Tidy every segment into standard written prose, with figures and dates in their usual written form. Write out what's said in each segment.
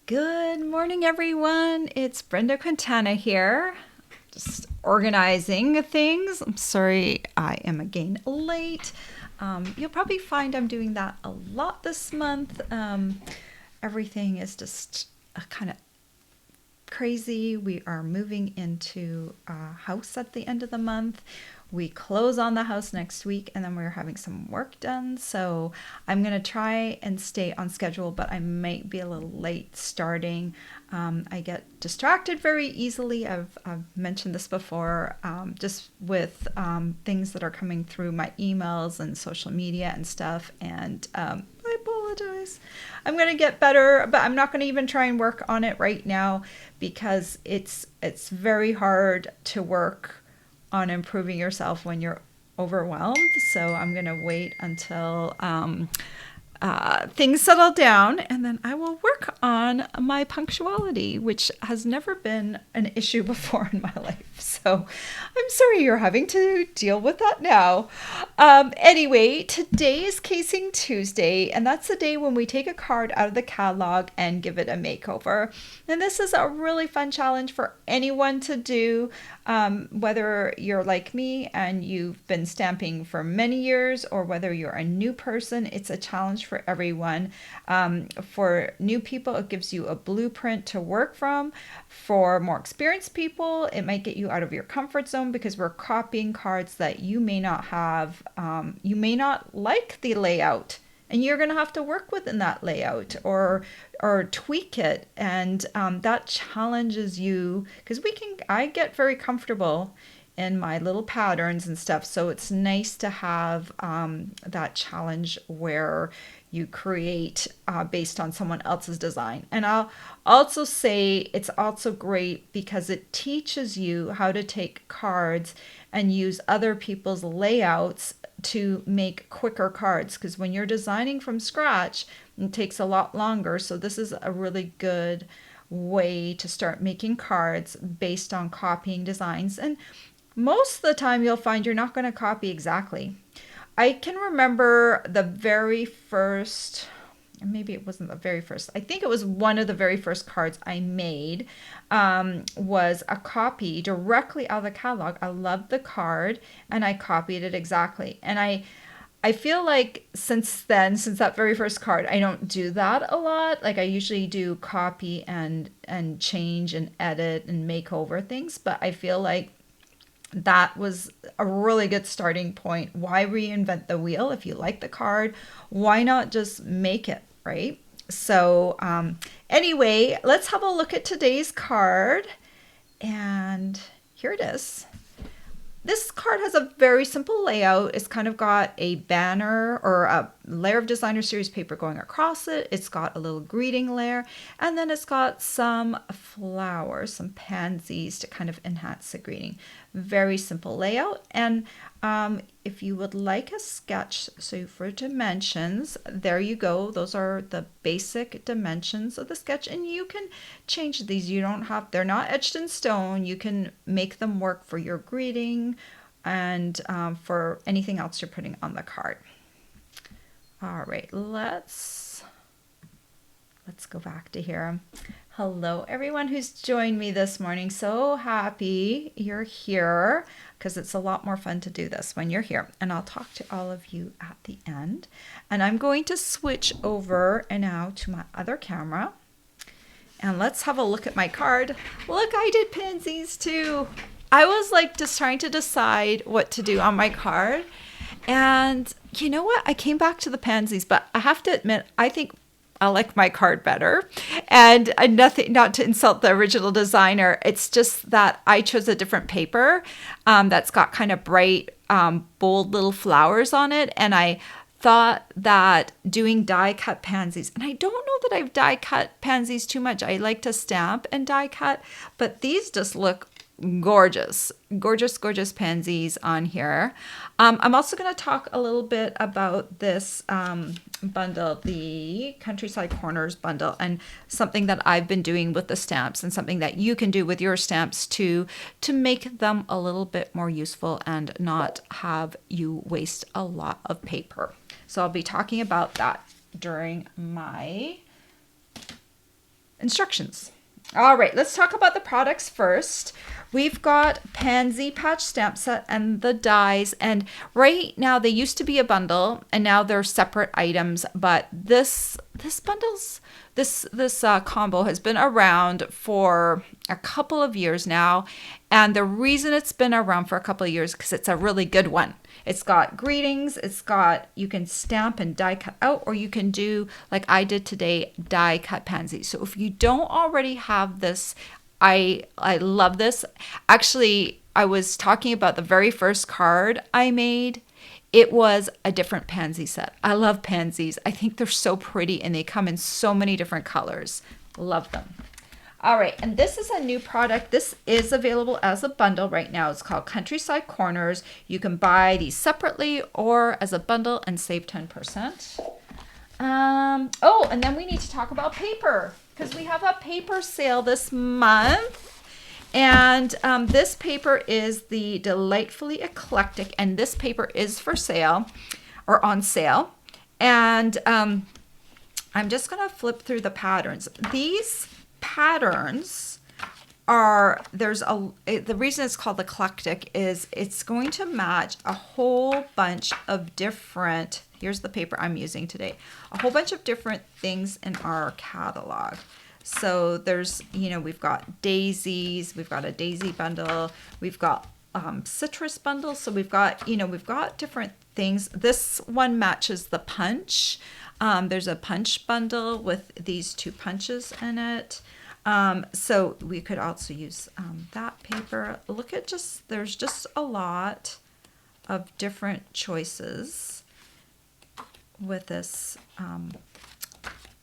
Good morning, everyone. It's Brenda Quintana here, just organizing things. I'm sorry I am again late. You'll probably find I'm doing that a lot this month. Everything is just kind of crazy. We are moving into a house at the end of the month. We close on the house next week, and then we're having some work done. So I'm going to try and stay on schedule, but I might be a little late starting. I get distracted very easily. I've mentioned this before, just with things that are coming through my emails and social media and stuff. And I apologize. I'm going to get better, but I'm not going to even try and work on it right now because it's very hard to work on improving yourself when you're overwhelmed. So I'm going to wait until things settle down, and then I will work on my punctuality, which has never been an issue before in my life. So I'm sorry you're having to deal with that now. Anyway, today is Casing Tuesday, and that's the day when we take a card out of the catalog and give it a makeover. And this is a really fun challenge for anyone to do, whether you're like me and you've been stamping for many years, or whether you're a new person. It's a challenge for everyone. For new people, it gives you a blueprint to work from. For more experienced people, it might get you out of your comfort zone because we're copying cards that you may not have. You may not like the layout, and you're going to have to work within that layout or tweak it, and that challenges you because I get very comfortable in my little patterns and stuff. So it's nice to have that challenge where you create based on someone else's design. And I'll also say it's also great because it teaches you how to take cards and use other people's layouts to make quicker cards, because when you're designing from scratch, it takes a lot longer. So this is a really good way to start making cards based on copying designs. And most of the time you'll find you're not going to copy exactly. I can remember the very first, maybe it wasn't the very first, I think it was one of the very first cards I made, was a copy directly out of the catalog. I loved the card and I copied it exactly. And I feel like since that very first card, I don't do that a lot. Like I usually do copy and change and edit and make over things, but I feel like that was a really good starting point. Why reinvent the wheel? If you like the card, why not just make it, right? So anyway, let's have a look at today's card. And here it is. This card has a very simple layout. It's kind of got a banner or a layer of designer series paper going across it. It's got a little greeting layer, and then it's got some flowers, some pansies to kind of enhance the greeting. Very simple layout. And if you would like a sketch, so for dimensions, there you go. Those are the basic dimensions of the sketch, and you can change these. They're not etched in stone. You can make them work for your greeting and for anything else you're putting on the card. All right, let's go back to here. Hello, everyone who's joined me this morning. So happy you're here because it's a lot more fun to do this when you're here. And I'll talk to all of you at the end. And I'm going to switch over now to my other camera. And let's have a look at my card. Look, I did pansies too. I was like just trying to decide what to do on my card. And you know what? I came back to the pansies, but I have to admit, I think I like my card better. And nothing, not to insult the original designer. It's just that I chose a different paper that's got kind of bright, bold little flowers on it. And I thought that doing die cut pansies, and I don't know that I've die cut pansies too much. I like to stamp and die cut, but these just look gorgeous, gorgeous, gorgeous pansies on here. I'm also going to talk a little bit about this bundle, the Countryside Corners bundle, and something that I've been doing with the stamps and something that you can do with your stamps to make them a little bit more useful and not have you waste a lot of paper. So I'll be talking about that during my instructions. All right, let's talk about the products first. We've got Pansy patch stamp set and the dies, and right now they used to be a bundle and now they're separate items, but this combo has been around for a couple of years now, and the reason it's been around for a couple of years because it's a really good one. It's got greetings, it's got, you can stamp and die cut out, or you can do like I did today, die cut pansy. So if you don't already have this, I love this. Actually, I was talking about the very first card I made. It was a different pansy set. I love pansies. I think they're so pretty and they come in so many different colors. Love them. All right, and this is a new product. This is available as a bundle right now. It's called Countryside Corners. You can buy these separately or as a bundle and save 10%. Oh, and then we need to talk about paper because we have a paper sale this month. And this paper is the Delightfully Eclectic, and this paper is for sale or on sale. And I'm just going to flip through the patterns. These patterns are, the reason it's called eclectic is it's going to match a whole bunch of different, here's the paper I'm using today, a whole bunch of different things in our catalog. So there's, we've got daisies, we've got a daisy bundle, we've got citrus bundles. So we've got different things. This one matches the punch. There's a punch bundle with these 2 punches in it. So we could also use that paper. Look at there's just a lot of different choices with this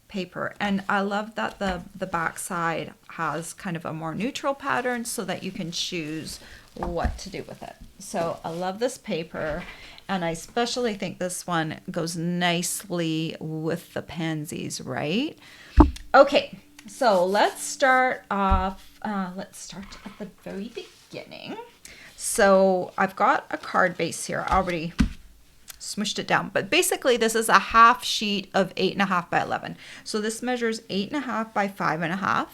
paper. And I love that the back side has kind of a more neutral pattern so that you can choose what to do with it. So I love this paper, and I especially think this one goes nicely with the pansies, right? Okay, so let's start off, let's start at the very beginning. So I've got a card base here. I already smushed it down, but basically this is a half sheet of 8.5 by 11. So this measures 8.5 by 5.5,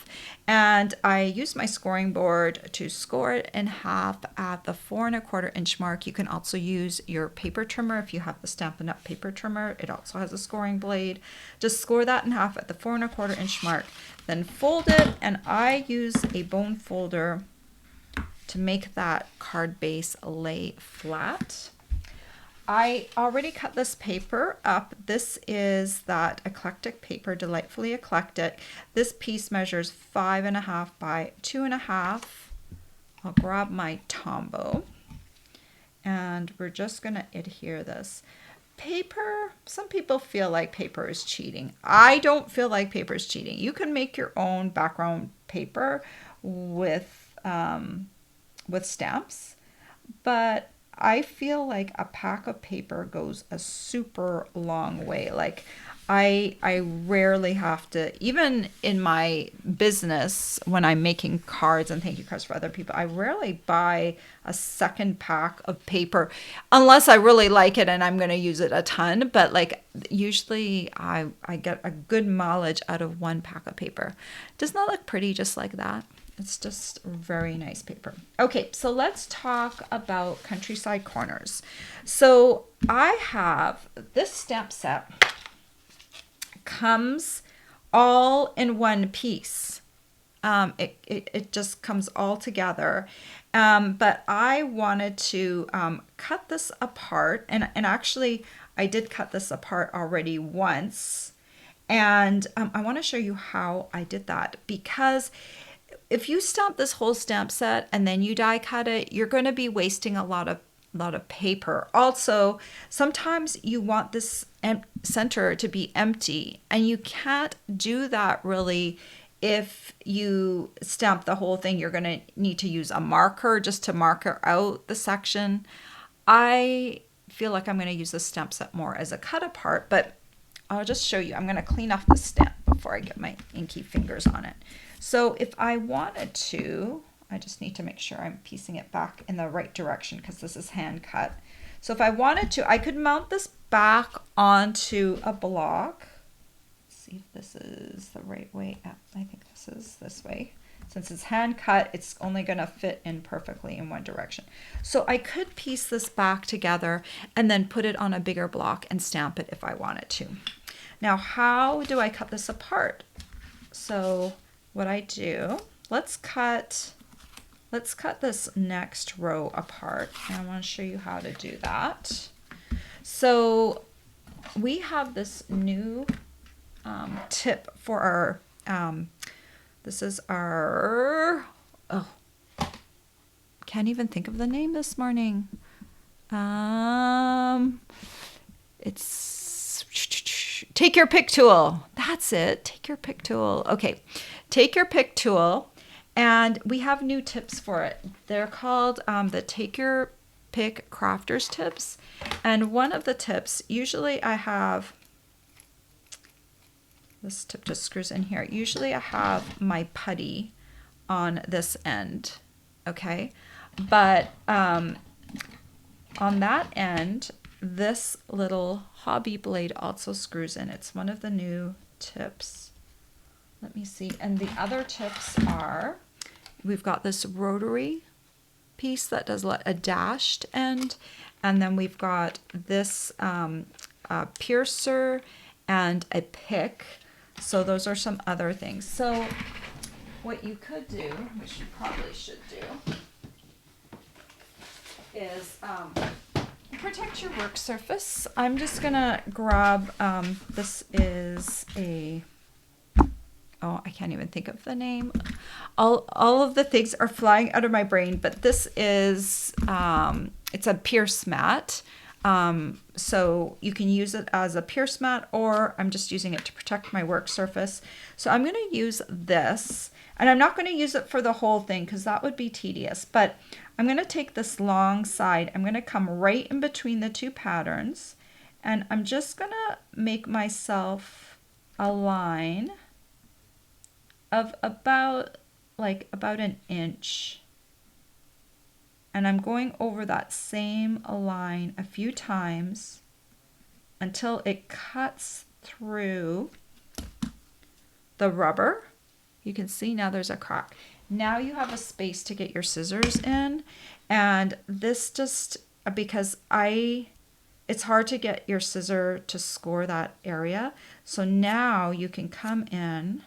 and I use my scoring board to score it in half at the 4.25 inch mark. You can also use your paper trimmer if you have the Stampin' Up! Paper trimmer. It also has a scoring blade. Just score that in half at the 4.25 inch mark, then fold it, and I use a bone folder to make that card base lay flat. I already cut this paper up. This is that eclectic paper, Delightfully Eclectic. This piece measures 5.5 by 2.5. I'll grab my Tombow, and we're just going to adhere this. Paper, some people feel like paper is cheating. I don't feel like paper is cheating. You can make your own background paper with stamps, but I feel like a pack of paper goes a super long way. Like I rarely have to, even in my business, when I'm making cards and thank you cards for other people, I rarely buy a second pack of paper unless I really like it and I'm going to use it a ton. But like usually I get a good mileage out of 1 pack of paper. Doesn't that look pretty just like that? It's just very nice paper. Okay, so let's talk about Countryside Corners. So I have this stamp set comes all in one piece. It just comes all together. But I wanted to cut this apart, and actually I did cut this apart already once. And I want to show you how I did that, because if you stamp this whole stamp set and then you die cut it, you're going to be wasting a lot of paper. Also, sometimes you want this center to be empty, and you can't do that really. If you stamp the whole thing, you're going to need to use a marker just to marker out the section. I feel like I'm going to use this stamp set more as a cut apart, but I'll just show you. I'm going to clean off the stamp before I get my inky fingers on it. So if I wanted to, I just need to make sure I'm piecing it back in the right direction because this is hand cut. So if I wanted to, I could mount this back onto a block. Let's see see if this is the right way. I think this is this way. Since it's hand cut, it's only going to fit in perfectly in one direction. So I could piece this back together and then put it on a bigger block and stamp it if I wanted to. Now, how do I cut this apart? So what I do, let's cut this next row apart. And I want to show you how to do that. So we have this new tip for our, this is our, oh, can't even think of the name this morning. It's Take Your Pick tool. That's it. Take Your Pick tool. Okay. Take Your Pick tool. And we have new tips for it. They're called the Take Your Pick Crafters tips. And one of the tips, usually I have, this tip just screws in here. Usually I have my putty on this end, okay? But on that end, this little hobby blade also screws in. It's one of the new tips. Let me see. And the other tips are, we've got this rotary piece that does a dashed end. And then we've got this piercer and a pick. So those are some other things. So what you could do, which you probably should do, is protect your work surface. I'm just gonna grab, this is a, oh, I can't even think of the name. All of the things are flying out of my brain, but this is, it's a pierce mat. So you can use it as a pierce mat, or I'm just using it to protect my work surface. So I'm going to use this, and I'm not going to use it for the whole thing because that would be tedious, but I'm going to take this long side. I'm going to come right in between the two patterns, and I'm just going to make myself a line of about an inch. And I'm going over that same line a few times until it cuts through the rubber. You can see now there's a crack. Now you have a space to get your scissors in. And this just, because it's hard to get your scissor to score that area. So now you can come in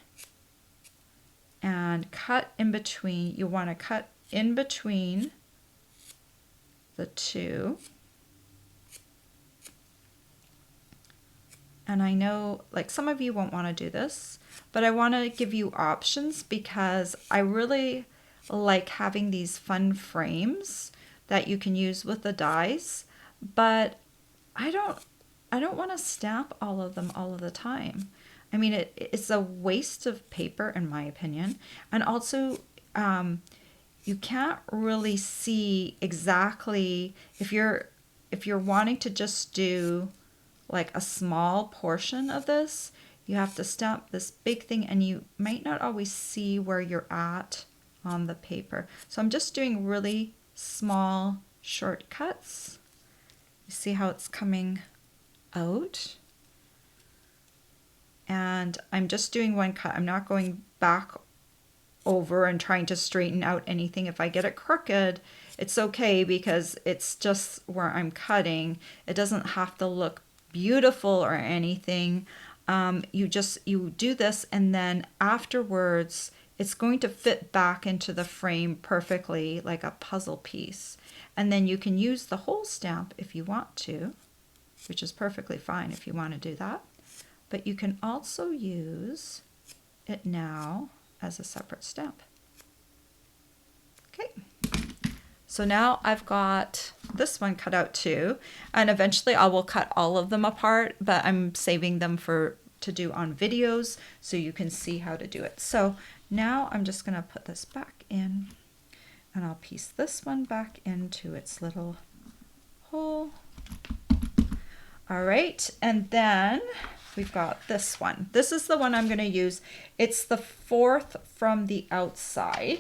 and cut in between. You want to cut in between the two. And I know like some of you won't want to do this, but I want to give you options because I really like having these fun frames that you can use with the dies, but I don't want to stamp all of them all of the time. I mean, it's a waste of paper in my opinion. And also, you can't really see exactly if you're wanting to just do like a small portion of this, you have to stamp this big thing and you might not always see where you're at on the paper. So I'm just doing really small shortcuts. You see how it's coming out? And I'm just doing one cut. I'm not going back over and trying to straighten out anything. If I get it crooked, it's okay because it's just where I'm cutting. It doesn't have to look beautiful or anything. You do this, and then afterwards it's going to fit back into the frame perfectly like a puzzle piece. And then you can use the whole stamp if you want to, which is perfectly fine if you want to do that. But you can also use it now as a separate stamp. Okay, so now I've got this one cut out too, and eventually I will cut all of them apart, but I'm saving them to do on videos so you can see how to do it. So now I'm just going to put this back in, and I'll piece this one back into its little hole. All right, and then we've got this one. This is the one I'm going to use. It's the fourth from the outside.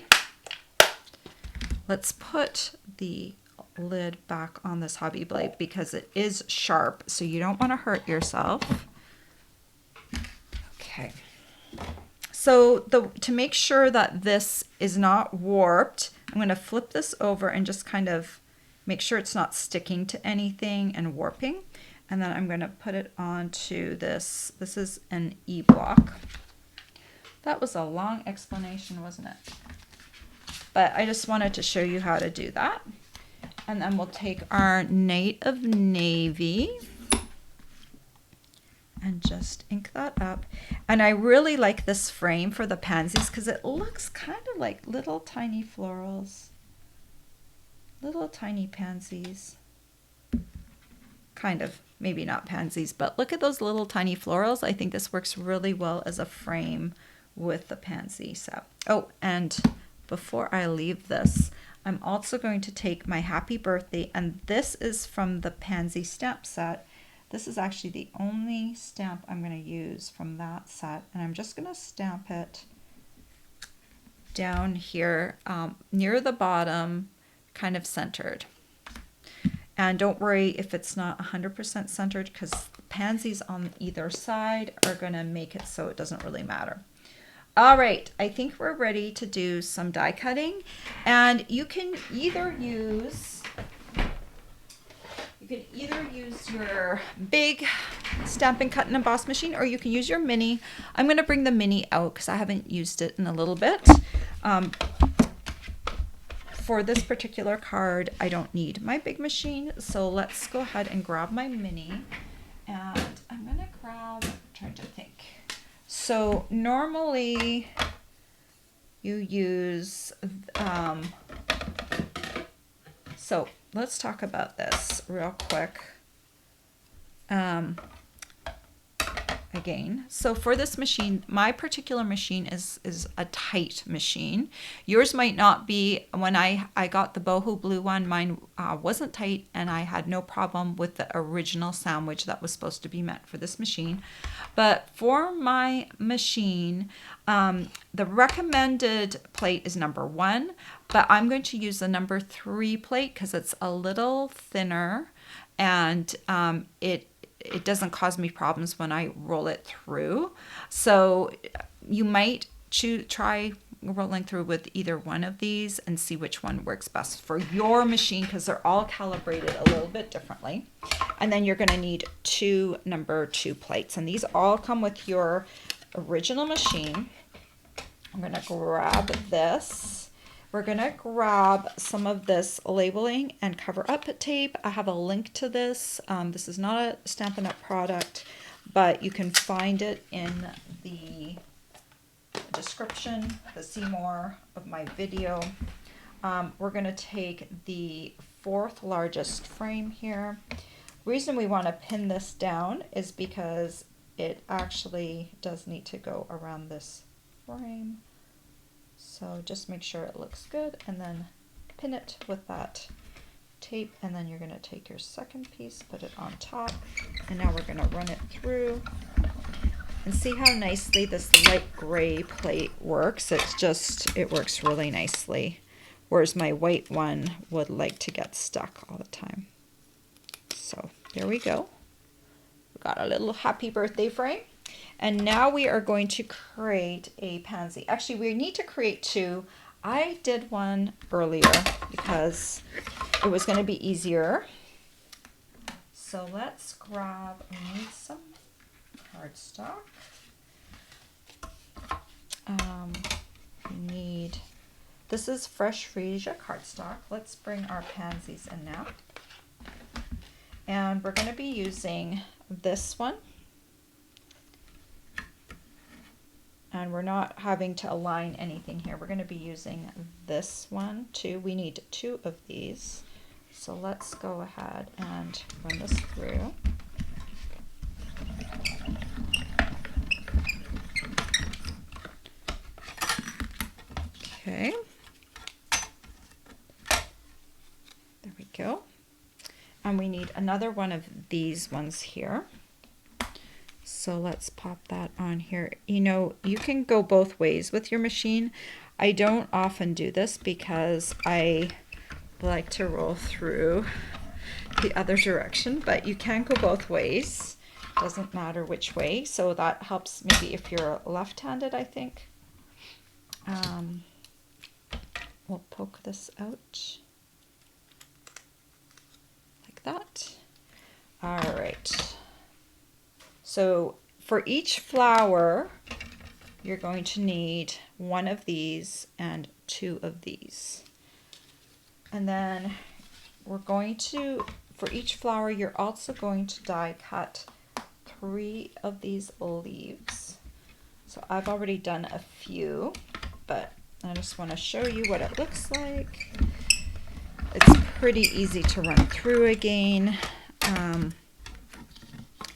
Let's put the lid back on this hobby blade because it is sharp, so you don't want to hurt yourself. Okay. So to make sure that this is not warped, I'm going to flip this over and just kind of make sure it's not sticking to anything and warping. And then I'm going to put it onto this. This is an E-block. That was a long explanation, wasn't it? But I just wanted to show you how to do that. And then we'll take our Night of Navy and just ink that up. And I really like this frame for the pansies because it looks kind of like little tiny florals. Little tiny pansies. Kind of, maybe not pansies, but look at those little tiny florals. I think this works really well as a frame with the pansy set. Oh, and before I leave this, I'm also going to take my Happy Birthday, and this is from the Pansy stamp set. This is actually the only stamp I'm going to use from that set, and I'm just going to stamp it down here near the bottom, kind of centered. And don't worry if it's not 100% centered, because pansies on either side are going to make it so it doesn't really matter. All right, I think we're ready to do some die cutting, and you can either use your big Stampin' Cut and Emboss machine, or you can use your mini. I'm going to bring the mini out because I haven't used it in a little bit. For this particular card, I don't need my big machine, so let's go ahead and grab my mini. And I'm going to grab, I'm trying to think. So normally you use, so let's talk about this real quick. Again, so for this machine, my particular machine is a tight machine. Yours might not be. When I got the boho blue one, mine wasn't tight, and I had no problem with the original sandwich that was supposed to be meant for this machine. But for my machine, the recommended plate is number 1, but I'm going to use the number 3 plate because it's a little thinner, and it doesn't cause me problems when I roll it through. So you might try rolling through with either one of these and see which one works best for your machine, because they're all calibrated a little bit differently. And then you're going to need 2 number 2 plates, and these all come with your original machine. I'm going to grab this. We're going to grab some of this labeling and cover up tape. I have a link to this. This is not a Stampin' Up! Product, but you can find it in the description, the see more of my video. We're going to take the 4th largest frame here. The reason we want to pin this down is because it actually does need to go around this frame. So just make sure it looks good, and then pin it with that tape, and then you're going to take your second piece, put it on top, and now we're going to run it through and see how nicely this light gray plate works. It works really nicely, whereas my white one would like to get stuck all the time. So there we go. We got a little Happy Birthday frame. And now we are going to create a pansy. Actually, we need to create 2. I did one earlier because it was going to be easier. So let's grab, we need some cardstock. This is Fresh Freesia cardstock. Let's bring our pansies in now. And we're going to be using this one. And we're not having to align anything here. We're going to be using this one too. We need 2 of these. So let's go ahead and run this through. Okay. There we go. And we need another one of these ones here. So let's pop that on here. You know, you can go both ways with your machine. I don't often do this because I like to roll through the other direction, but you can go both ways. Doesn't matter which way. So that helps maybe if you're left-handed, I think. We'll poke this out like that. All right. So for each flower, you're going to need one of these and two of these. And then we're going to, for each flower, you're also going to die cut 3 of these leaves. So I've already done a few, but I just want to show you what it looks like. It's pretty easy to run through again. Here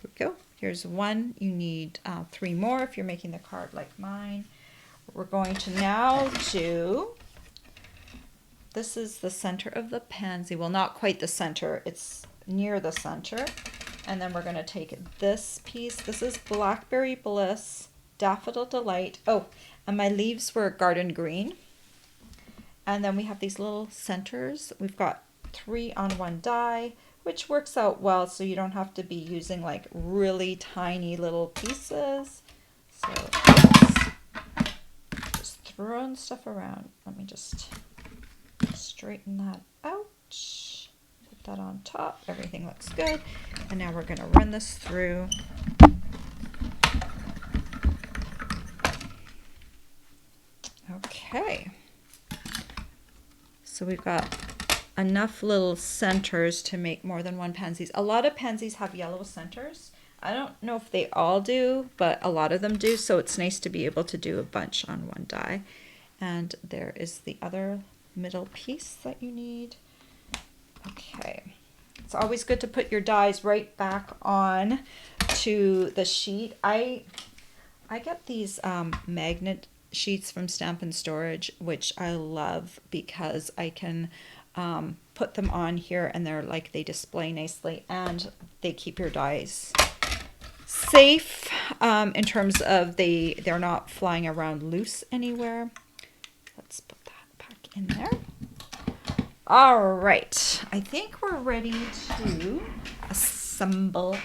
we go. Here's one. You need 3 more if you're making the card like mine. We're going to now do, this is the center of the pansy. Well, not quite the center. It's near the center. And then we're going to take this piece. This is Blackberry Bliss, Daffodil Delight. Oh, and my leaves were garden green. And then we have these little centers. We've got 3 on 1 die, which works out well, so you don't have to be using like really tiny little pieces. So just throwing stuff around. Let me just straighten that out. Put that on top. Everything looks good. And now we're going to run this through. Okay. So we've got enough little centers to make more than 1 pansies. A lot of pansies have yellow centers. I don't know if they all do, but a lot of them do. So it's nice to be able to do a bunch on 1 die. And there is the other middle piece that you need. Okay. It's always good to put your dies right back on to the sheet. I get these magnet sheets from Stamp and Storage, which I love because I can put them on here and they're like, they display nicely and they keep your dies safe in terms of they're not flying around loose anywhere. Let's put that back in there. All right, I think we're ready to assemble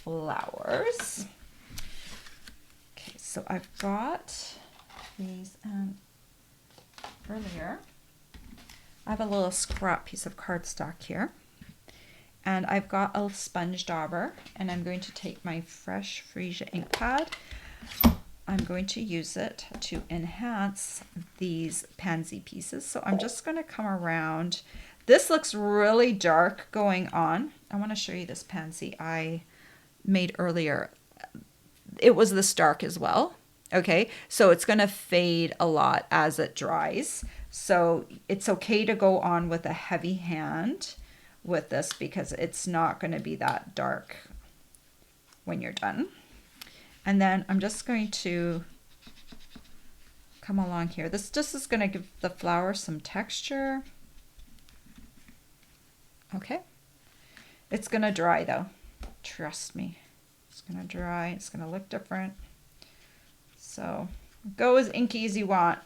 flowers. Okay, so I've got these earlier. I have a little scrap piece of cardstock here. And I've got a sponge dauber, and I'm going to take my fresh Freesia ink pad. I'm going to use it to enhance these pansy pieces. So I'm just going to come around. This looks really dark going on. I want to show you this pansy I made earlier. It was this dark as well. Okay, so it's going to fade a lot as it dries. So it's okay to go on with a heavy hand with this because it's not going to be that dark when you're done. And then I'm just going to come along here. This just is going to give the flower some texture. Okay. It's going to dry though. Trust me. It's going to dry. It's going to look different. So go as inky as you want.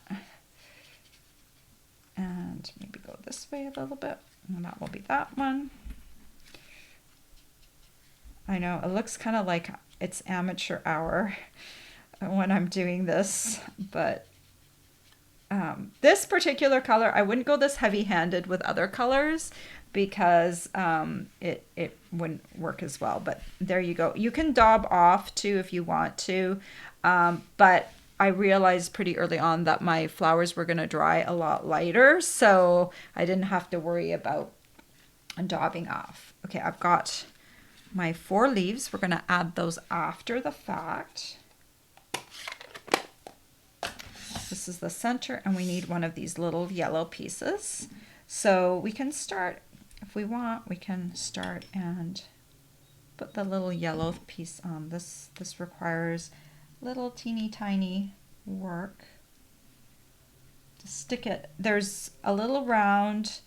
And maybe go this way a little bit. And that will be that one. I know it looks kind of like it's amateur hour when I'm doing this, but this particular color, I wouldn't go this heavy-handed with other colors because it wouldn't work as well. But there you go. You can daub off too if you want to, but I realized pretty early on that my flowers were going to dry a lot lighter, so I didn't have to worry about daubing off. Okay, I've got my 4 leaves. We're going to add those after the fact. This is the center, and we need one of these little yellow pieces. So we can start, if we want, we can start and put the little yellow piece on. This requires little teeny tiny work to stick it. There's a little round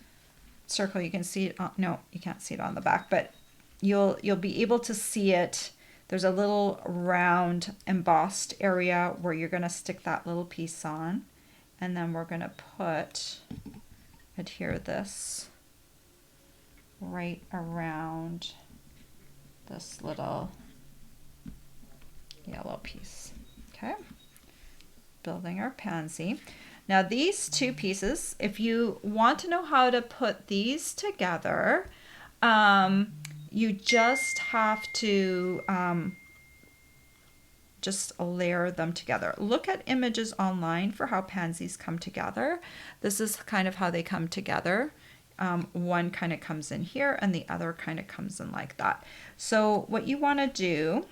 circle. You can see it on, no, you can't see it on the back, but you'll be able to see it. There's a little round embossed area where you're going to stick that little piece on, and then we're going to adhere this right around this little yellow piece. Okay, building our pansy. Now these two pieces, if you want to know how to put these together, you just have to just layer them together. Look at images online for how pansies come together. This is kind of how they come together. One kind of comes in here and the other kind of comes in like that. So what you want to do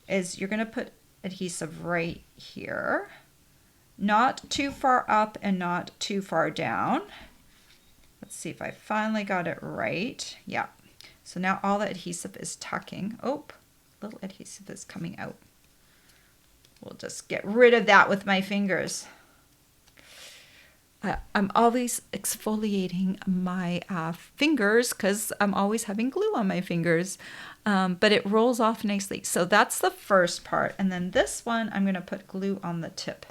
is you're going to put adhesive right here, not too far up and not too far down. Let's see if I finally got it right. Yeah. So now all the adhesive is tucking. Oh, little adhesive is coming out. We'll just get rid of that with my fingers. I'm always exfoliating my fingers because I'm always having glue on my fingers, but it rolls off nicely. So that's the first part. And then this one, I'm going to put glue on the tip.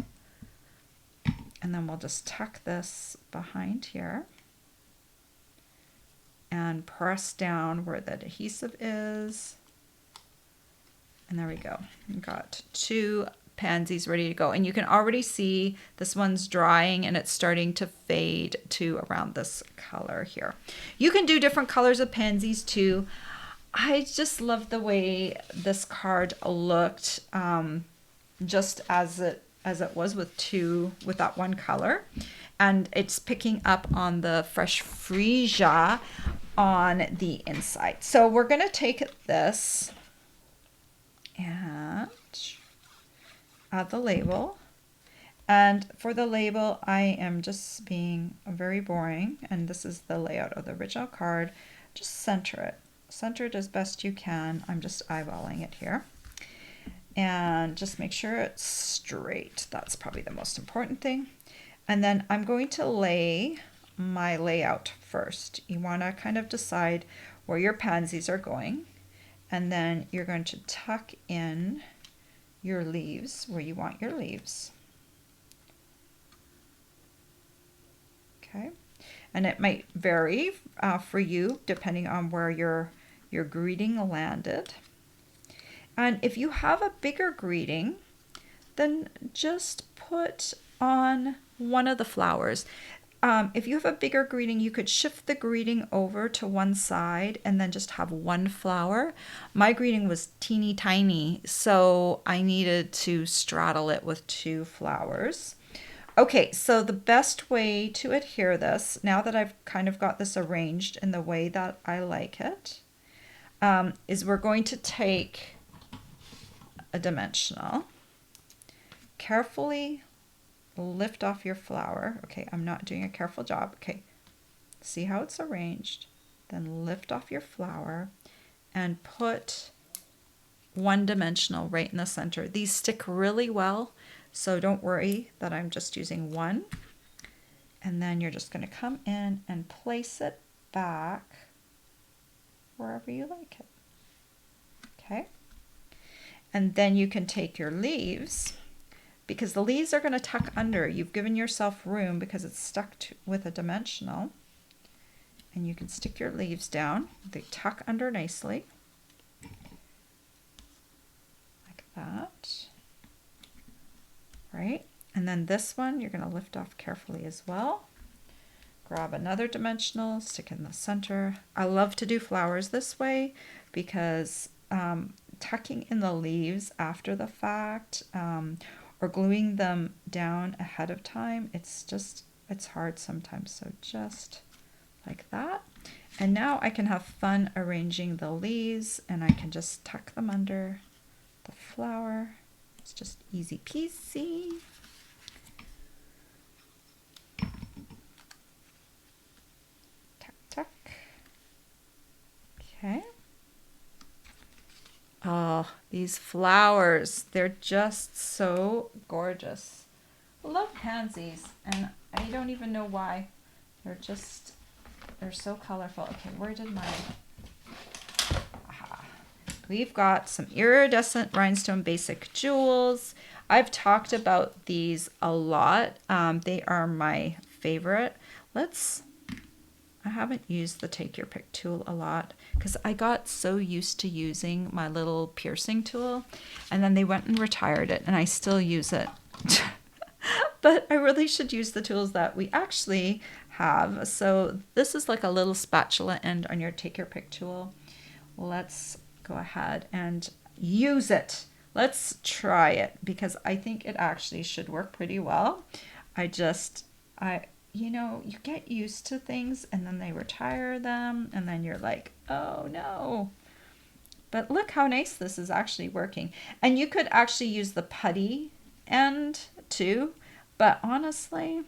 And then we'll just tuck this behind here and press down where the adhesive is. And there we go. We've got two pansies ready to go. And you can already see this one's drying and it's starting to fade to around this color here. You can do different colors of pansies too. I just love the way this card looked, just as it was with that one color. And it's picking up on the fresh freesia on the inside. So we're going to take this and add the label. And for the label, I am just being very boring. And this is the layout of the original card. Just center it. Center it as best you can. I'm just eyeballing it here. And just make sure it's straight. That's probably the most important thing. And then I'm going to lay my layout first. You want to kind of decide where your pansies are going. And then you're going to tuck in your leaves where you want your leaves. Okay. And it might vary for you depending on where your greeting landed. And if you have a bigger greeting, then just put on one of the flowers. If you have a bigger greeting, you could shift the greeting over to one side and then just have one flower. My greeting was teeny tiny, so I needed to straddle it with two flowers. Okay, so the best way to adhere this, now that I've kind of got this arranged in the way that I like it, is we're going to take a dimensional, carefully lift off your flower. Okay, I'm not doing a careful job. Okay, see how it's arranged. Then lift off your flower and put one dimensional right in the center. These stick really well, so don't worry that I'm just using one. And then you're just going to come in and place it back wherever you like it. Okay. And then you can take your leaves, because the leaves are going to tuck under. You've given yourself room because it's stuck with a dimensional. And you can stick your leaves down. They tuck under nicely. Like that. Right? And then this one, you're going to lift off carefully as well. Grab another dimensional, stick in the center. I love to do flowers this way because tucking in the leaves after the fact, or gluing them down ahead of time, it's hard sometimes. So just like that. And now I can have fun arranging the leaves, and I can just tuck them under the flower. It's just easy peasy. Tuck, tuck. Okay. Oh, these flowers, they're just so gorgeous. I love pansies, and I don't even know why. They're so colorful. Okay, where did my... Aha. We've got some iridescent rhinestone basic jewels. I've talked about these a lot. They are my favorite. I haven't used the take your pick tool a lot because I got so used to using my little piercing tool, and then they went and retired it, and I still use it. But I really should use the tools that we actually have. So this is like a little spatula end on your take your pick tool. Let's go ahead and use it. Let's try it because I think it actually should work pretty well. You know, you get used to things and then they retire them and then you're like, oh no. But look how nice this is actually working. And you could actually use the putty end too. But honestly,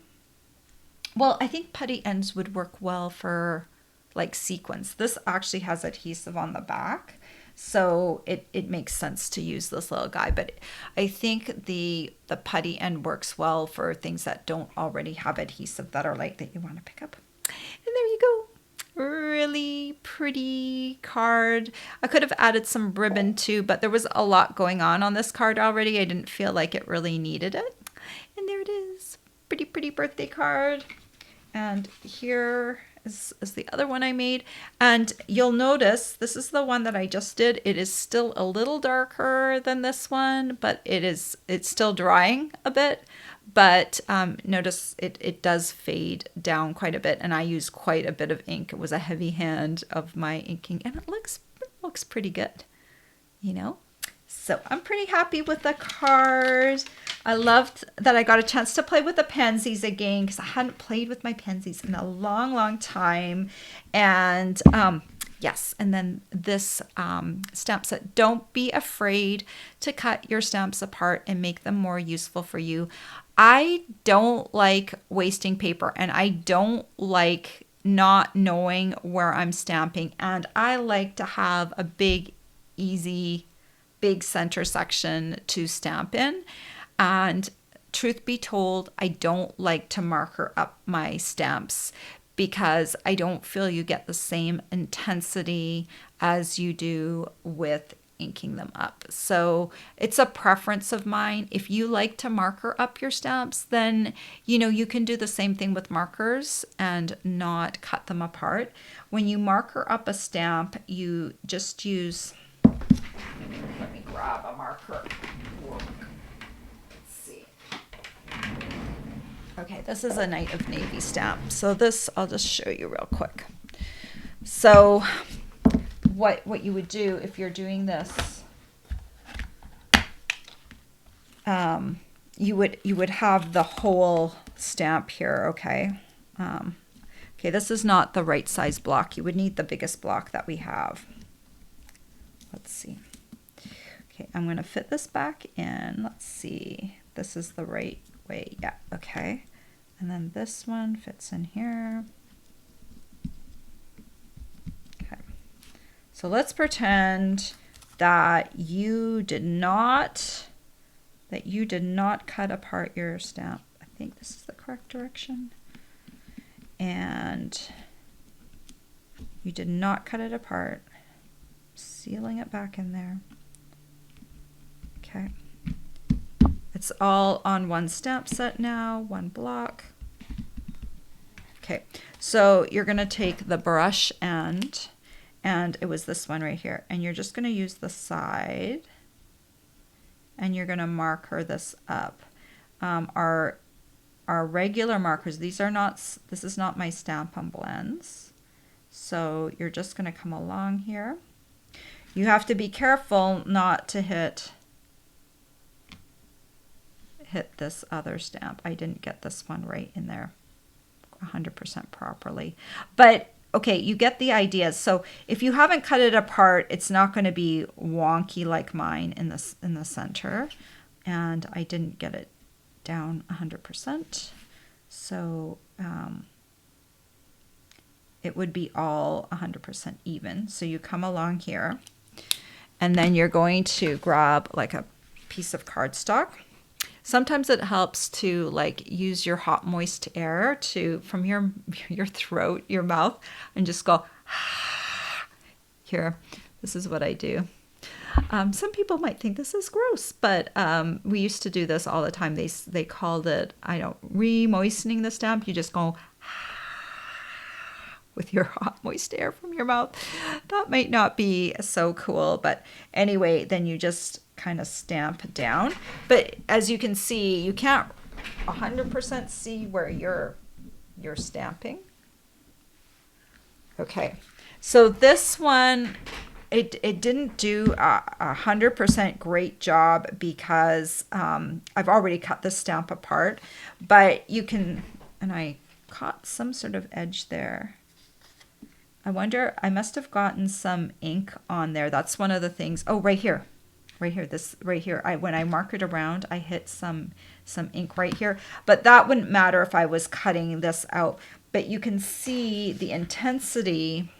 well, I think putty ends would work well for like sequins. This actually has adhesive on the back. So it makes sense to use this little guy, but I think the putty end works well for things that don't already have adhesive that are light that you want to pick up. And there you go. Really pretty card. I could have added some ribbon too, but there was a lot going on this card already. I didn't feel like it really needed it. And there it is. Pretty, pretty birthday card. And here is the other one I made. And you'll notice this is the one that I just did. It is still a little darker than this one, but it's still drying a bit. But notice it does fade down quite a bit. And I used quite a bit of ink. It was a heavy hand of my inking. And it looks pretty good, you know. So I'm pretty happy with the card. I loved that I got a chance to play with the pansies again because I hadn't played with my pansies in a long, long time. And yes, and then this stamp set. Don't be afraid to cut your stamps apart and make them more useful for you. I don't like wasting paper and I don't like not knowing where I'm stamping. And I like to have a big, easy, big center section to stamp in. And truth be told, I don't like to marker up my stamps because I don't feel you get the same intensity as you do with inking them up. So it's a preference of mine. If you like to marker up your stamps, then you can do the same thing with markers and not cut them apart. When you marker up a stamp, you just use, let me grab a marker. Okay, this is a Night of Navy stamp. So this, I'll just show you real quick. So what you would do if you're doing this, you would have the whole stamp here, okay? Okay, this is not the right size block. You would need the biggest block that we have. Let's see. Okay, I'm going to fit this back in. Let's see. This is the right way. Yeah, okay. And then this one fits in here. Okay. So let's pretend that you did not cut apart your stamp. I think this is the correct direction. And you did not cut it apart. Sealing it back in there. Okay. It's all on one stamp set now, one block. Okay, so you're going to take the brush end, and it was this one right here, and you're just going to use the side, and you're going to marker this up. Our regular markers, this is not my Stampin' Blends, so you're just going to come along here. You have to be careful not to hit this other stamp. I didn't get this one right in there 100% properly. But okay, you get the idea. So if you haven't cut it apart, it's not going to be wonky like mine in the center. And I didn't get it down 100%. So it would be all 100% even. So you come along here and then you're going to grab like a piece of cardstock. Sometimes it helps to like use your hot moist air from your throat, your mouth, and just go here. This is what I do. Some people might think this is gross, but we used to do this all the time. They called it, re-moistening the stamp. You just go with your hot, moist air from your mouth. That might not be so cool. But anyway, then you just kind of stamp down. But as you can see, you can't 100% see where you're stamping. Okay, so this one, it didn't do 100% great job because I've already cut the stamp apart, but you can, and I caught some sort of edge there. I wonder, I must have gotten some ink on there. That's one of the things. Oh, right here. This right here. When I mark it around, I hit some ink right here. But that wouldn't matter if I was cutting this out. But you can see the intensity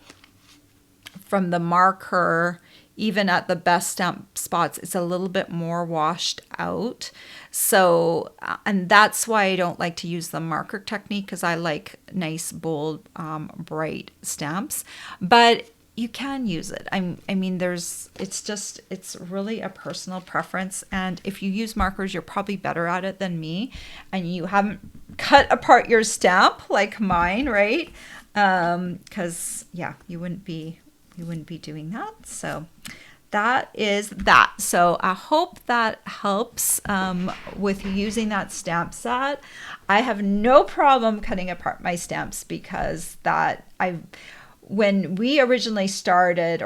from the marker, even at the best stamp spots, it's a little bit more washed out. So, and that's why I don't like to use the marker technique, because I like nice, bold, bright stamps. But you can use it. I mean, it's really a personal preference. And if you use markers, you're probably better at it than me. And you haven't cut apart your stamp like mine, right? Because yeah, you wouldn't be doing that. So that is that. So I hope that helps with using that stamp set. I have no problem cutting apart my stamps because when I originally started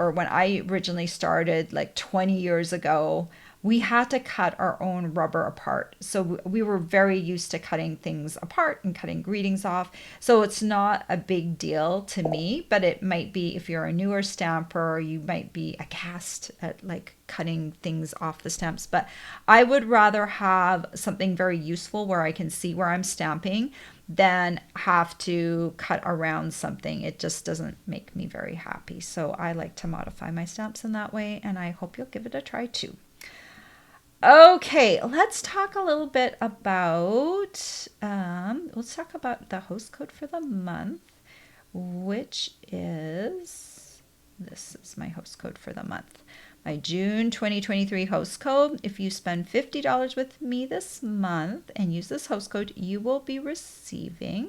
like 20 years ago, we had to cut our own rubber apart. So we were very used to cutting things apart and cutting greetings off. So it's not a big deal to me, but it might be if you're a newer stamper, you might be aghast at like cutting things off the stamps. But I would rather have something very useful where I can see where I'm stamping than have to cut around something. It just doesn't make me very happy. So I like to modify my stamps in that way, and I hope you'll give it a try too. Okay, let's talk a little bit about, let's talk about the host code for the month, which is, this is my host code for the month. My June 2023 host code. If you spend $50 with me this month and use this host code, you will be receiving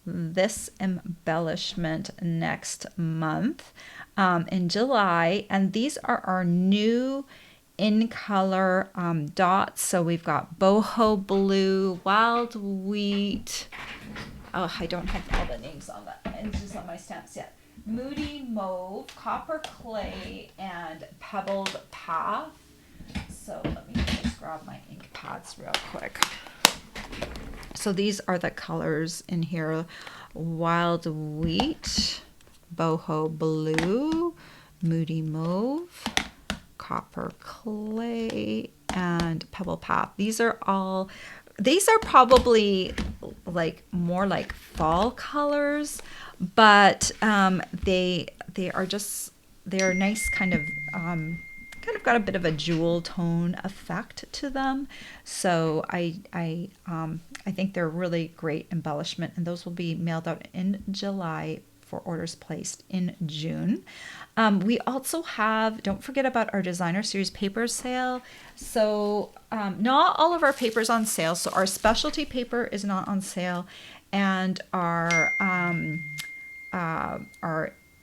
this embellishment next month in July. And these are our new in color dots. So we've got boho blue, wild wheat. Oh, I don't have all the names on that. It's just on my stamps yet. Moody mauve, copper clay, and pebbled path. So let me just grab my ink pads real quick. So these are the colors in here: wild wheat, boho blue, moody mauve, copper clay, and pebble path. These are probably like more like fall colors, but they're nice, kind of got a bit of a jewel tone effect to them. So I think they're really great embellishment, and those will be mailed out in July for orders placed in June. We also have, don't forget about our designer series paper sale. So not all of our paper is on sale. So our specialty paper is not on sale, and our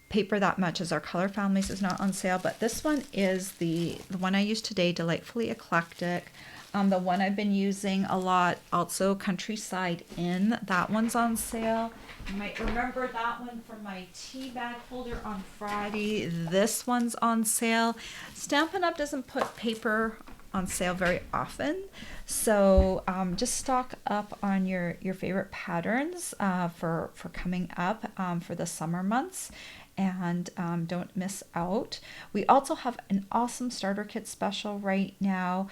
paper that matches our color families is not on sale. But this one is the one I used today, Delightfully Eclectic. The one I've been using a lot, also Countryside Inn. That one's on sale. You might remember that one from my tea bag holder on Friday. This one's on sale. Stampin' Up! Doesn't put paper on sale very often. So just stock up on your favorite patterns for coming up for the summer months. And don't miss out. We also have an awesome starter kit special right now.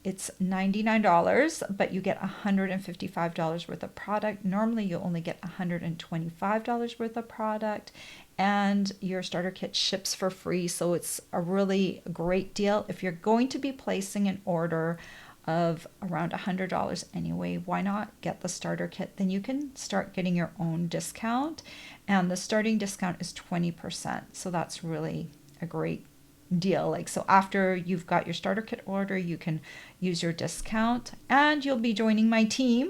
It's $99, but you get $155 worth of product. Normally, you only get $125 worth of product, and your starter kit ships for free. So it's a really great deal. If you're going to be placing an order of around $100 anyway, why not get the starter kit? Then you can start getting your own discount, and the starting discount is 20%. So that's really a great deal. Like, so after you've got your starter kit order, you can use your discount, and you'll be joining my team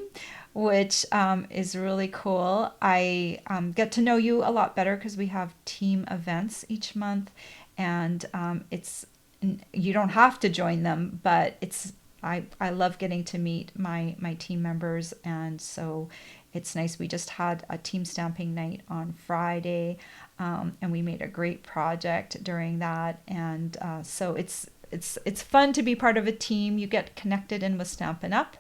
which is really cool. I get to know you a lot better because we have team events each month, and you don't have to join them, but I love getting to meet my team members, and so it's nice. We just had a team stamping night on Friday, and we made a great project during that, and so it's fun to be part of a team. You get connected in with Stampin' Up.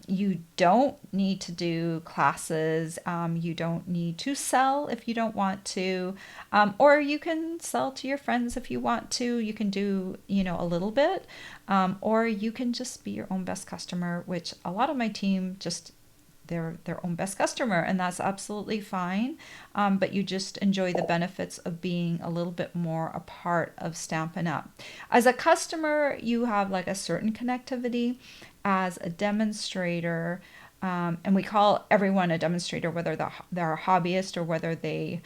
You don't need to do classes. You don't need to sell if you don't want to, or you can sell to your friends if you want to. You can do, a little bit, or you can just be your own best customer, which a lot of my team just their own best customer, and that's absolutely fine. But you just enjoy the benefits of being a little bit more a part of Stampin' Up. As a customer, you have like a certain connectivity. As a demonstrator, and we call everyone a demonstrator, whether they're a hobbyist or whether they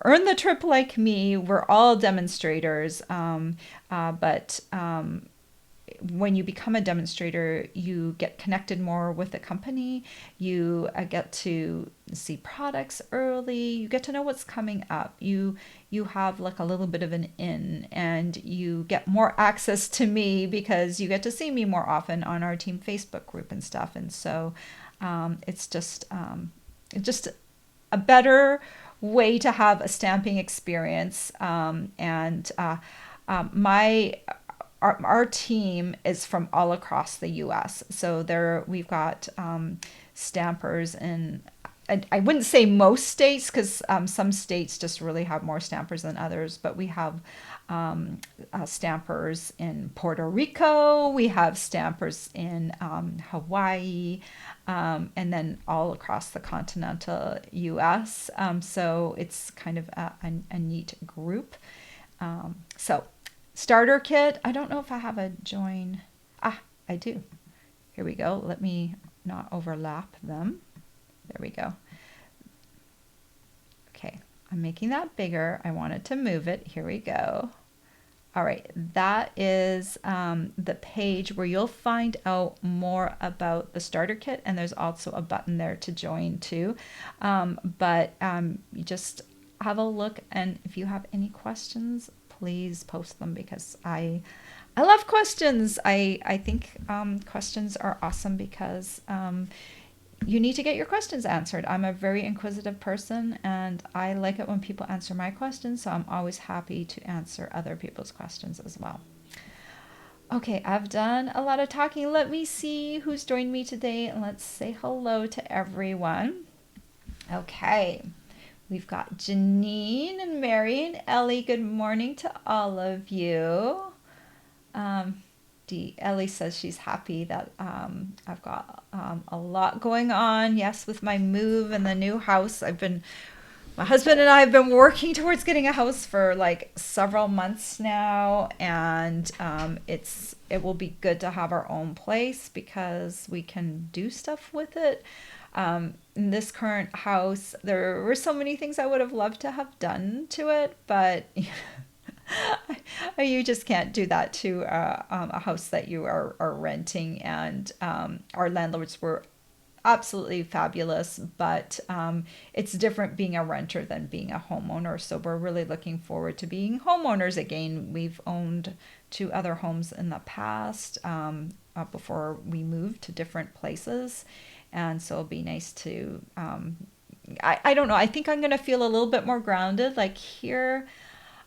earn the trip like me. We're all demonstrators, but when you become a demonstrator, you get connected more with the company. You get to see products early. You get to know what's coming up. You have like a little bit of an in, and you get more access to me because you get to see me more often on our team Facebook group and stuff. And so it's just a better way to have a stamping experience. My our team is from all across the U.S. So we've got stampers in, I wouldn't say most states, because some states just really have more stampers than others, but we have stampers in Puerto Rico, we have stampers in Hawaii, and then all across the continental U.S. So it's kind of a neat group. So starter kit, I don't know if I have a join. I do. Here we go. Let me not overlap them. There we go. Okay, I'm making that bigger. I wanted to move it. Here we go. All right, that is the page where you'll find out more about the starter kit, and there's also a button there to join too. But you just have a look, and if you have any questions, please post them, because I love questions. I think questions are awesome, because you need to get your questions answered. I'm a very inquisitive person, and I like it when people answer my questions, so I'm always happy to answer other people's questions as well. Okay, I've done a lot of talking. Let me see who's joined me today, and let's say hello to everyone. Okay. We've got Janine and Mary and Ellie. Good morning to all of you. Ellie says she's happy that I've got a lot going on. Yes, with my move and the new house. My husband and I have been working towards getting a house for like several months now, and it will be good to have our own place because we can do stuff with it. In this current house, there were so many things I would have loved to have done to it, but you just can't do that to a house that you are renting. And our landlords were absolutely fabulous, but it's different being a renter than being a homeowner. So we're really looking forward to being homeowners again. We've owned 2 other homes in the past before we moved to different places. And so it'll be nice to, I don't know, I think I'm going to feel a little bit more grounded. Like here,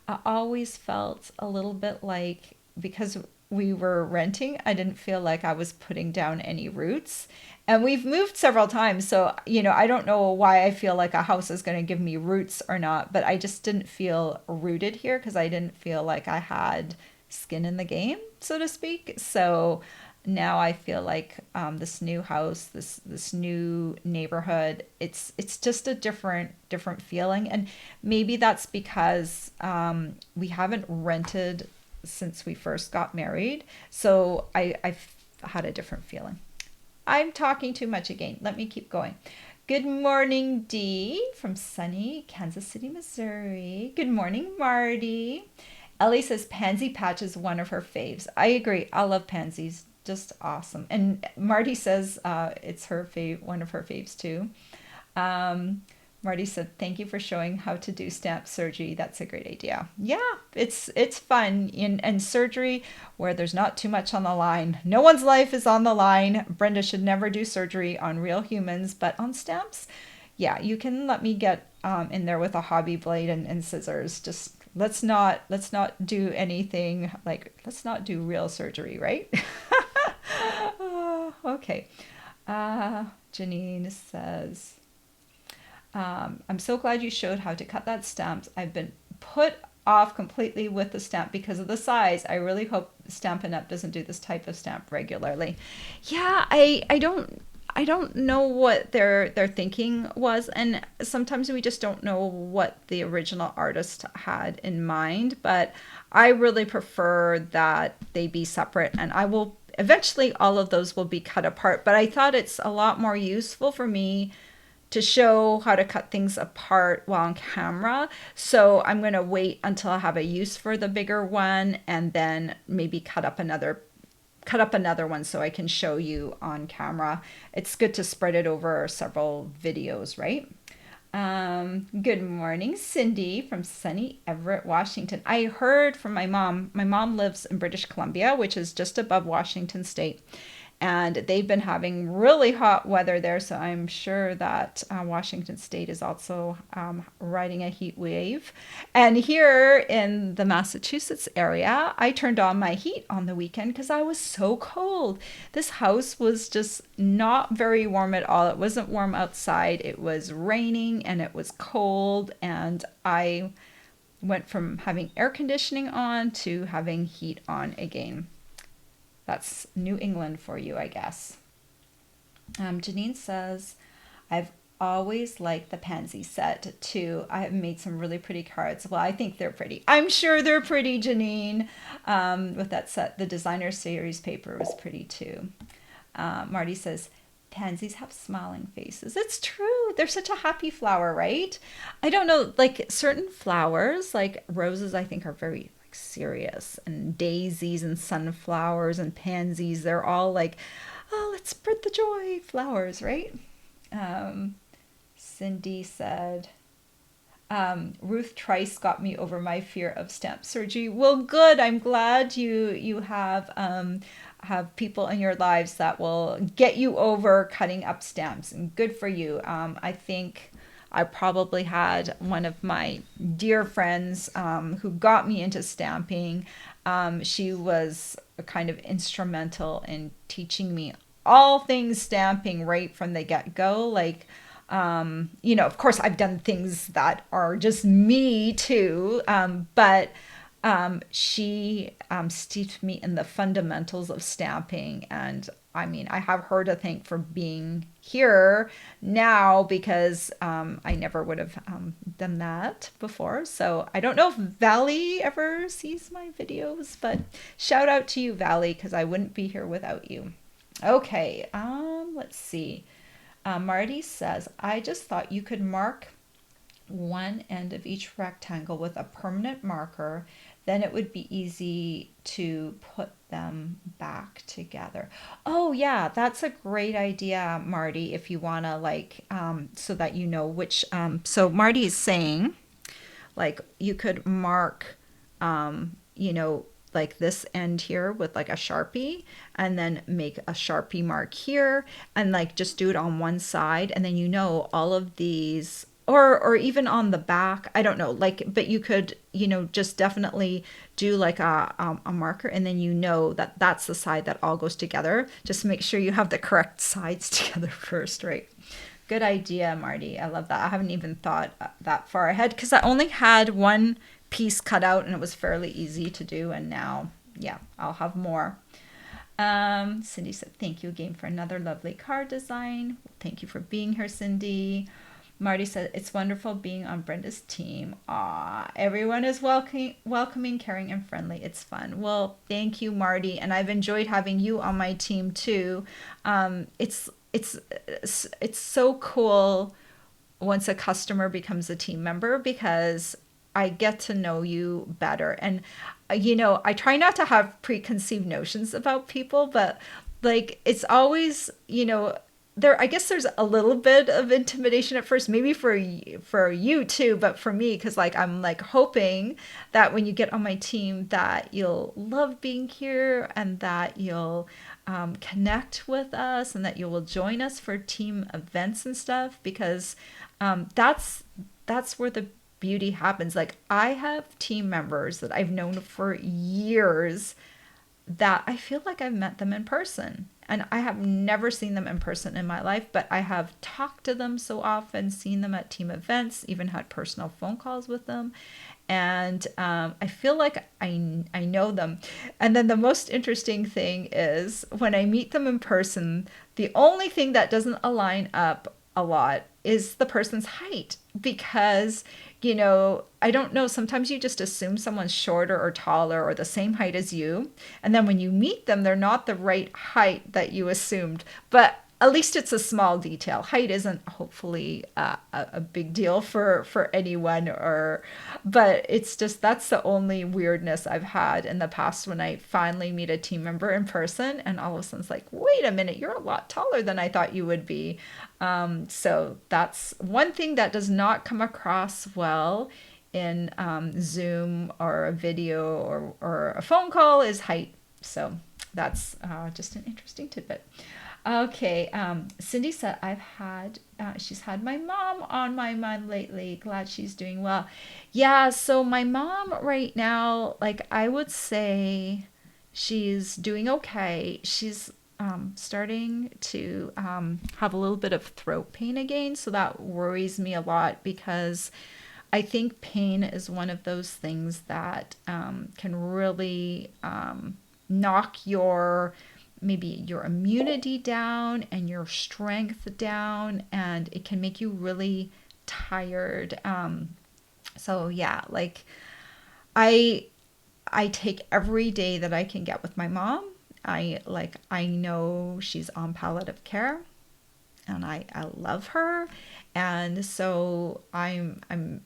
I always felt a little bit like, because we were renting, I didn't feel like I was putting down any roots. And we've moved several times. So, I don't know why I feel like a house is going to give me roots or not, but I just didn't feel rooted here because I didn't feel like I had skin in the game, so to speak. So now I feel like this new house, this new neighborhood, it's just a different feeling. And maybe that's because we haven't rented since we first got married. So I've had a different feeling. I'm talking too much again. Let me keep going. Good morning, Dee from sunny Kansas City, Missouri. Good morning, Marty. Ellie says Pansy Patch is one of her faves. I agree. I love pansies. Just awesome. And Marty says it's one of her faves too. Um, Marty said, "Thank you for showing how to do stamp surgery. That's a great idea." Yeah, it's fun in surgery where there's not too much on the line. No one's life is on the line. Brenda should never do surgery on real humans, but on stamps, yeah, you can let me get in there with a hobby blade and scissors. Just let's not do anything like let's not do real surgery, right? Okay. Janine says. I'm so glad you showed how to cut that stamp. I've been put off completely with the stamp because of the size. I really hope Stampin' Up! Doesn't do this type of stamp regularly. Yeah, I don't know what their thinking was, and sometimes we just don't know what the original artist had in mind. But I really prefer that they be separate, and I will eventually all of those will be cut apart. But I thought it's a lot more useful for me to show how to cut things apart while on camera. So I'm going to wait until I have a use for the bigger one and then maybe cut up another one so I can show you on camera. It's good to spread it over several videos, right? Good morning, Cindy from sunny Everett, Washington. I heard from my mom. My mom lives in British Columbia, which is just above Washington State. And they've been having really hot weather there, so I'm sure that Washington State is also riding a heat wave. And here in the Massachusetts area, I turned on my heat on the weekend because I was so cold. This house was just not very warm at all. It wasn't warm outside. It was raining and it was cold, and I went from having air conditioning on to having heat on again. That's New England for you, I guess. Janine says, I've always liked the Pansy set too. I have made some really pretty cards. Well, I think they're pretty. I'm sure they're pretty, Janine. With that set, the designer series paper was pretty too. Marty says, pansies have smiling faces. It's true. They're such a happy flower, right? I don't know, like certain flowers, like roses, I think are very serious, and daisies and sunflowers and pansies, they're all like, oh, let's spread the joy flowers, right? Cindy said, Ruth Trice got me over my fear of stamp surgery. Well, good. I'm glad you have people in your lives that will get you over cutting up stamps, and good for you. I think I probably had one of my dear friends who got me into stamping. She was kind of instrumental in teaching me all things stamping right from the get-go. Like, of course, I've done things that are just me too, but she steeped me in the fundamentals of stamping. And I mean, I have her to thank for being here now because I never would have done that before. So I don't know if Valley ever sees my videos, but shout out to you, Valley, because I wouldn't be here without you. Okay, let's see. Marty says, I just thought you could mark one end of each rectangle with a permanent marker, then it would be easy to put them back together. Oh yeah, that's a great idea, Marty, if you want to like so that you know which so Marty is saying like you could mark like this end here with like a Sharpie, and then make a Sharpie mark here, and like just do it on one side, and then all of these, or even on the back, I don't know, like, but you could just definitely do like a marker, and then that that's the side that all goes together. Just make sure you have the correct sides together first, right? Good idea, Marty. I love that. I haven't even thought that far ahead because I only had one piece cut out and it was fairly easy to do, and now I'll have more. Cindy said, thank you again for another lovely card design. Thank you for being here, Cindy. Marty said, it's wonderful being on Brenda's team. Aw, everyone is welcoming, caring, and friendly. It's fun. Well, thank you, Marty, and I've enjoyed having you on my team too. It's so cool once a customer becomes a team member, because I get to know you better. And, I try not to have preconceived notions about people, but like it's always, there, I guess there's a little bit of intimidation at first, maybe for you too, but for me, because like I'm like hoping that when you get on my team that you'll love being here and that you'll connect with us and that you will join us for team events and stuff, because that's where the beauty happens. Like I have team members that I've known for years that I feel like I've met them in person. And I have never seen them in person in my life, but I have talked to them so often, seen them at team events, even had personal phone calls with them. And I feel like I know them. And then the most interesting thing is when I meet them in person, the only thing that doesn't align up a lot is the person's height, because I don't know, sometimes you just assume someone's shorter or taller or the same height as you, and then when you meet them they're not the right height that you assumed. But at least it's a small detail. Height isn't hopefully a big deal for anyone, or but it's just that's the only weirdness I've had in the past when I finally meet a team member in person and all of a sudden it's like, wait a minute, you're a lot taller than I thought you would be. So that's one thing that does not come across well in Zoom or a video or a phone call is height. So that's just an interesting tidbit. Okay, Cindy said she's had my mom on my mind lately. Glad she's doing well. Yeah, so my mom right now, like I would say she's doing okay. She's starting to have a little bit of throat pain again, so that worries me a lot because I think pain is one of those things that can really knock maybe your immunity down and your strength down, and it can make you really tired. So yeah, like I take every day that I can get with my mom. I know she's on palliative care and I love her. And so I'm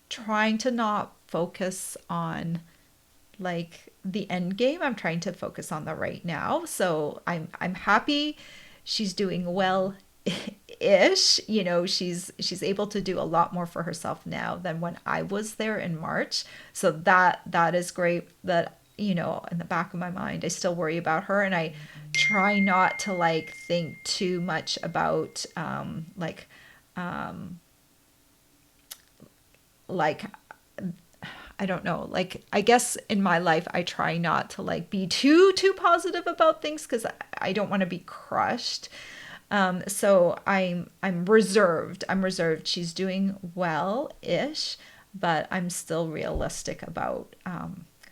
trying to not focus on like the end game. I'm trying to focus on the right now. So I'm happy she's doing well ish. She's able to do a lot more for herself now than when I was there in March. So that is great. That in the back of my mind I still worry about her, and I try not to like think too much about like I don't know, like I guess in my life I try not to like be too positive about things because I don't want to be crushed. So I'm reserved. I'm reserved. She's doing well ish, but I'm still realistic about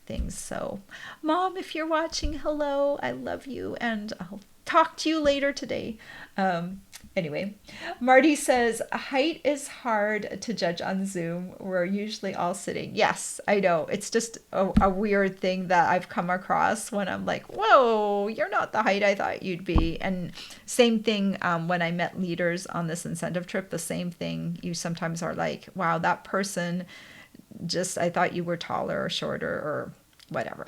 things. So, Mom, if you're watching, hello, I love you, and I'll talk to you later today. Anyway, Marty says, height is hard to judge on Zoom. We're usually all sitting. Yes, I know. It's just a weird thing that I've come across when I'm like, whoa, you're not the height I thought you'd be. And same thing when I met leaders on this incentive trip, the same thing. You sometimes are like, wow, that person just, I thought you were taller or shorter or whatever.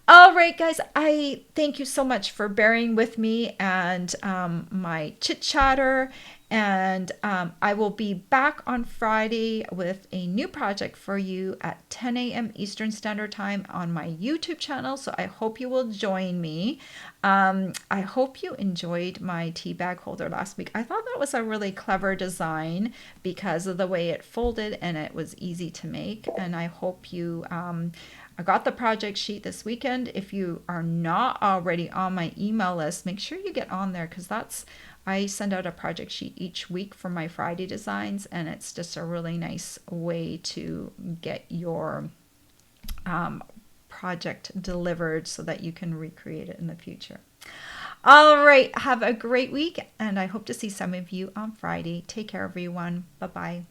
All right, guys, I thank you so much for bearing with me and my chit chatter. And I will be back on Friday with a new project for you at 10 a.m. Eastern Standard Time on my YouTube channel. So I hope you will join me. I hope you enjoyed my tea bag holder last week. I thought that was a really clever design because of the way it folded and it was easy to make. And I hope you... I got the project sheet this weekend. If you are not already on my email list, make sure you get on there because I send out a project sheet each week for my Friday designs, and it's just a really nice way to get your project delivered so that you can recreate it in the future. All right, have a great week, and I hope to see some of you on Friday. Take care, everyone. Bye-bye.